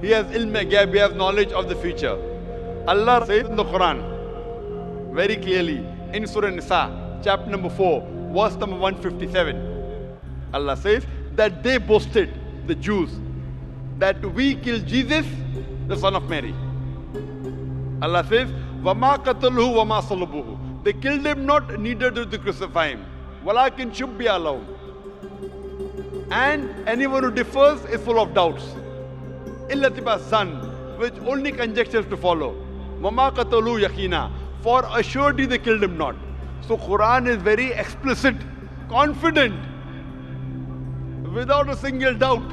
He has ilm ghaib, he has knowledge of the future. Allah says in the Quran very clearly in Surah Nisa, chapter number 4, verse number 157. Allah says that they boasted, the Jews, that we killed Jesus, the son of Mary. Allah says, وَمَا قَتَلُهُ وَمَا صَلَبُوهُ. They killed him not, neither did they crucify him. وَلَكِنْ شُبِّهَ لَهُمْ. And anyone who differs is full of doubts. Illatiba son, which only conjectures to follow. Mama qatalu yaqina, for assuredly they killed him not. So Quran is very explicit, confident, without a single doubt.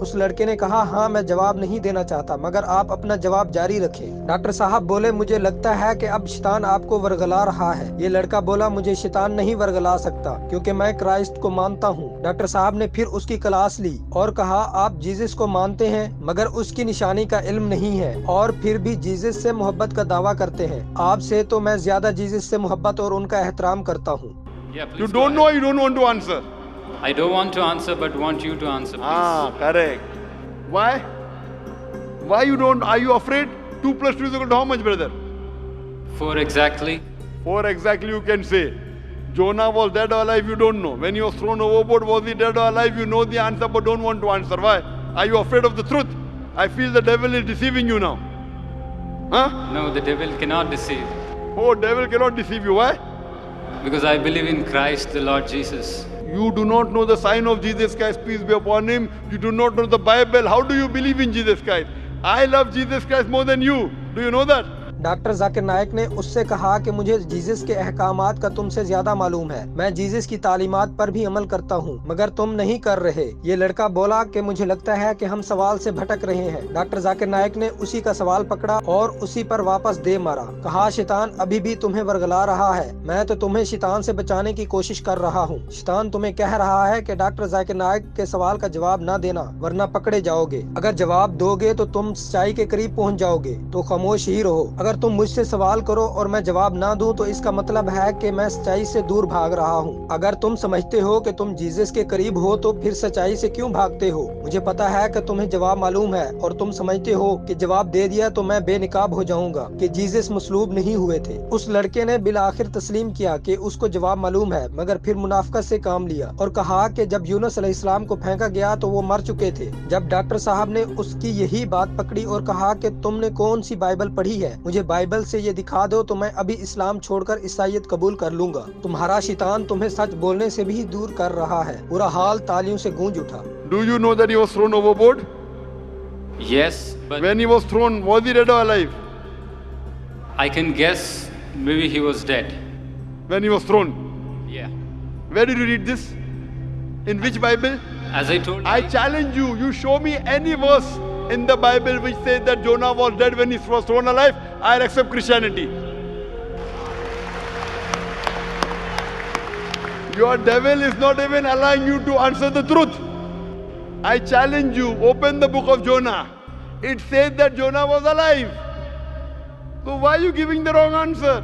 اس لڑکے نے کہا ہاں میں جواب نہیں دینا چاہتا مگر آپ اپنا جواب جاری رکھیں۔ ڈاکٹر صاحب بولے مجھے لگتا ہے کہ اب شیطان آپ کو ورگلا رہا ہے۔ یہ لڑکا بولا مجھے شیطان نہیں ورگلا سکتا کیونکہ میں کرائسٹ کو مانتا ہوں۔ ڈاکٹر صاحب نے پھر اس کی کلاس لی اور کہا آپ جیزس کو مانتے ہیں مگر اس کی نشانی کا علم نہیں ہے اور پھر بھی جیزس سے محبت کا دعویٰ کرتے ہیں۔ آپ سے تو میں زیادہ جیزس سے محبت اور ان کا احترام کرتا ہوں۔ You please don't know, you don't want to answer. I don't want to answer, but want you to answer, please. Correct. Why? Why you don't? Are you afraid? 2 plus 2 is equal to how much, brother? 4 exactly. 4 exactly you can say. Jonah was dead or alive, you don't know. When he was thrown overboard, was he dead or alive? You know the answer but don't want to answer. Why? Are you afraid of the truth? I feel the devil is deceiving you now. Huh? No, the devil cannot deceive. Oh, devil cannot deceive you. Why? Because I believe in Christ, the Lord Jesus. You do not know the sign of Jesus Christ, peace be upon him. You do not know the Bible. How do you believe in Jesus Christ? I love Jesus Christ more than you. Do you know that? Doctor Zakir Naik نے اس سے کہا کہ مجھے Jesus کے احکامات کا تم سے زیادہ معلوم ہے، میں جیزس کی تعلیمات پر بھی عمل کرتا ہوں مگر تم نہیں کر رہے۔ یہ لڑکا بولا کہ مجھے لگتا ہے کہ ہم سوال سے بھٹک رہے ہیں۔ ڈاکٹر ذاکر نائک نے اسی کا سوال پکڑا اور اسی پر واپس دے مارا۔ کہا شیطان ابھی بھی تمہیں ورگلا رہا ہے، میں تو تمہیں شیطان سے بچانے کی کوشش کر رہا ہوں۔ شیطان تمہیں کہہ رہا ہے کہ ڈاکٹر ذاکر نائک کے سوال کا جواب نہ دینا ورنہ پکڑے جاؤ گے۔ اگر جواب دو گے تو تم سچائی کے قریب پہنچ جاؤ گے، تو خاموش ہی رہو۔ اگر تم مجھ سے سوال کرو اور میں جواب نہ دوں تو اس کا مطلب ہے کہ میں سچائی سے دور بھاگ رہا ہوں۔ اگر تم سمجھتے ہو کہ تم جیزس کے قریب ہو تو پھر سچائی سے کیوں بھاگتے ہو؟ مجھے پتا ہے کہ تمہیں جواب معلوم ہے اور تم سمجھتے ہو کہ جواب دے دیا تو میں بے نقاب ہو جاؤں گا کہ جیزس مصلوب نہیں ہوئے تھے۔ اس لڑکے نے بالآخر تسلیم کیا کہ اس کو جواب معلوم ہے مگر پھر منافقت سے کام لیا اور کہا کہ جب یونس علیہ السلام کو پھینکا گیا تو وہ مر چکے تھے۔ جب ڈاکٹر صاحب نے اس کی یہی بات پکڑی اور کہا کہ تم نے کون سی بائبل پڑھی ہے، مجھے بائبل سے یہ دکھا دو تو میں ابھی اسلام چھوڑ کر عیسائیت قبول کر لوں گا۔ تمہارا شیطان تمہیں سچ بولنے سے بھی دور کر رہا ہے۔ پورا حال تالیوں سے گونج اٹھا۔ Do you know that he was thrown overboard? Yes, but When he was thrown, was he dead or alive? I can guess maybe he was dead. When he was thrown. Yeah. Where did you read this? In which Bible? As I told I you, challenge you, you show me any verse in the Bible which says that Jonah was dead when he was thrown alive, I'll accept Christianity. Your devil is not even allowing you to answer the truth. I challenge you, open the book of Jonah. It says that Jonah was alive. So why are you giving the wrong answer?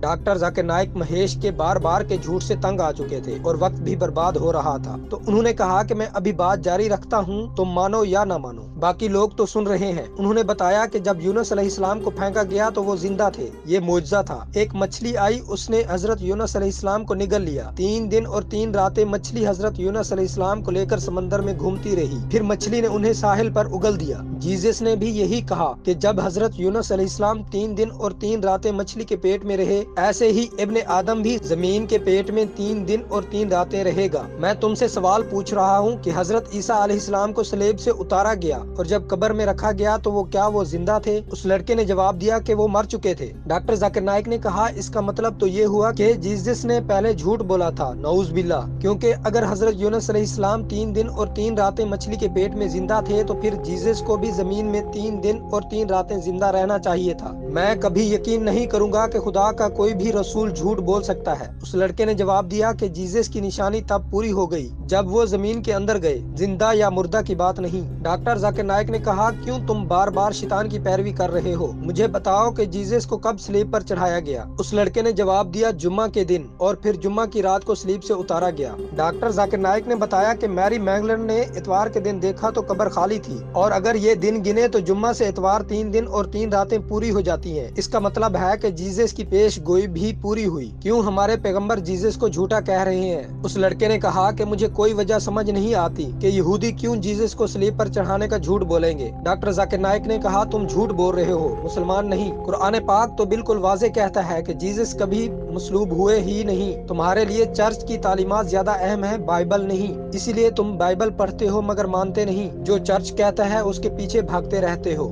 Doctor Zakir Naik Mahesh کے بار بار کے جھوٹ سے تنگ آ چکے تھے اور وقت بھی برباد ہو رہا تھا، تو انہوں نے کہا کہ میں ابھی بات جاری رکھتا ہوں، تم مانو یا نہ مانو، باقی لوگ تو سن رہے ہیں۔ انہوں نے بتایا کہ جب یونس علیہ السلام کو پھینکا گیا تو وہ زندہ تھے، یہ معجزہ تھا۔ ایک مچھلی آئی، اس نے حضرت یونس علیہ السلام کو نگل لیا۔ 3 دن اور 3 راتیں مچھلی حضرت یونس علیہ السلام کو لے کر سمندر میں گھومتی رہی، پھر مچھلی نے انہیں ساحل پر اگل دیا۔ جیزس نے بھی یہی کہا کہ جب حضرت یونس علیہ السلام 3 دن اور 3 راتیں مچھلی کے پیٹ میں رہے، ایسے ہی ابن آدم بھی زمین کے پیٹ میں 3 دن اور 3 راتیں رہے گا۔ میں تم سے سوال پوچھ رہا ہوں کہ حضرت عیسیٰ علیہ السلام کو صلیب سے اتارا گیا اور جب قبر میں رکھا گیا تو وہ کیا وہ زندہ تھے؟ اس لڑکے نے جواب دیا کہ وہ مر چکے تھے۔ ڈاکٹر ذاکر نائک نے کہا اس کا مطلب تو یہ ہوا کہ جیزس نے پہلے جھوٹ بولا تھا، نعوذ باللہ، کیونکہ اگر حضرت یونس علیہ السلام 3 دن اور 3 راتیں مچھلی کے پیٹ میں زندہ تھے تو پھر جیزس کو بھی زمین میں 3 دن اور 3 راتیں زندہ رہنا چاہیے تھا۔ میں کبھی یقین نہیں کروں گا کہ خدا کا کوئی بھی رسول جھوٹ بول سکتا ہے۔ اس لڑکے نے جواب دیا کہ جیزس کی نشانی تب پوری ہو گئی جب وہ زمین کے اندر گئے، زندہ یا مردہ کی بات نہیں۔ ڈاکٹر ذاکر نائک نے کہا کیوں تم بار بار شیطان کی پیروی کر رہے ہو؟ مجھے بتاؤ کہ جیزس کو کب صلیب پر چڑھایا گیا؟ اس لڑکے نے جواب دیا جمعہ کے دن، اور پھر جمعہ کی رات کو صلیب سے اتارا گیا۔ ڈاکٹر ذاکر نائک نے بتایا کہ میری مینگلن نے اتوار کے دن دیکھا تو قبر خالی تھی، اور اگر یہ دن گنے تو جمعہ سے اتوار 3 دن اور 3 راتیں پوری ہو جاتی ہیں۔ اس کا مطلب ہے کہ جیزس کی پیش گوئی بھی پوری ہوئی۔ کیوں ہمارے پیغمبر جیزس کو جھوٹا کہہ رہے ہیں؟ اس لڑکے نے کہا کہ مجھے کوئی وجہ سمجھ نہیں آتی کہ یہودی کیوں جیزس کو صلیب پر چڑھانے کا جھوٹ بولیں گے۔ ڈاکٹر ذاکر نائک نے کہا تم جھوٹ بول رہے ہو، مسلمان نہیں۔ قرآن پاک تو بالکل واضح کہتا ہے کہ جیزس کبھی مصلوب ہوئے ہی نہیں۔ تمہارے لیے چرچ کی تعلیمات زیادہ اہم ہیں، بائبل نہیں، اسی لیے تم بائبل پڑھتے ہو مگر مانتے نہیں۔ جو چرچ کہتا ہے اس کے پیچھے بھاگتے رہتے ہو۔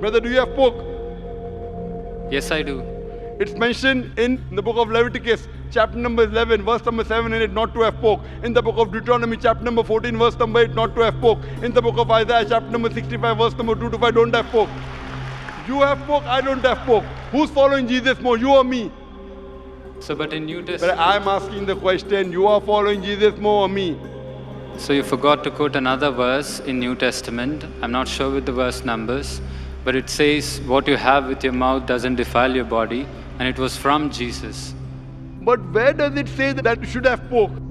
Brother, do you have pork? Yes, I do. It's mentioned in the book of Leviticus, chapter number 11, verse number 7 in it, not to have pork. In the book of Deuteronomy, chapter number 14, verse number 8, not to have pork. In the book of Isaiah, chapter number 65, verse number 2 to 5, don't have pork. You have pork, I don't have pork. Who's following Jesus more, you or me? So, but in New But Testament, I'm asking the question, you are following Jesus more or me? so you forgot to quote another verse in New Testament. I'm not sure with the verse numbers, but it says, what you have with your mouth doesn't defile your body, and it was from Jesus. But where does it say that you should have pork?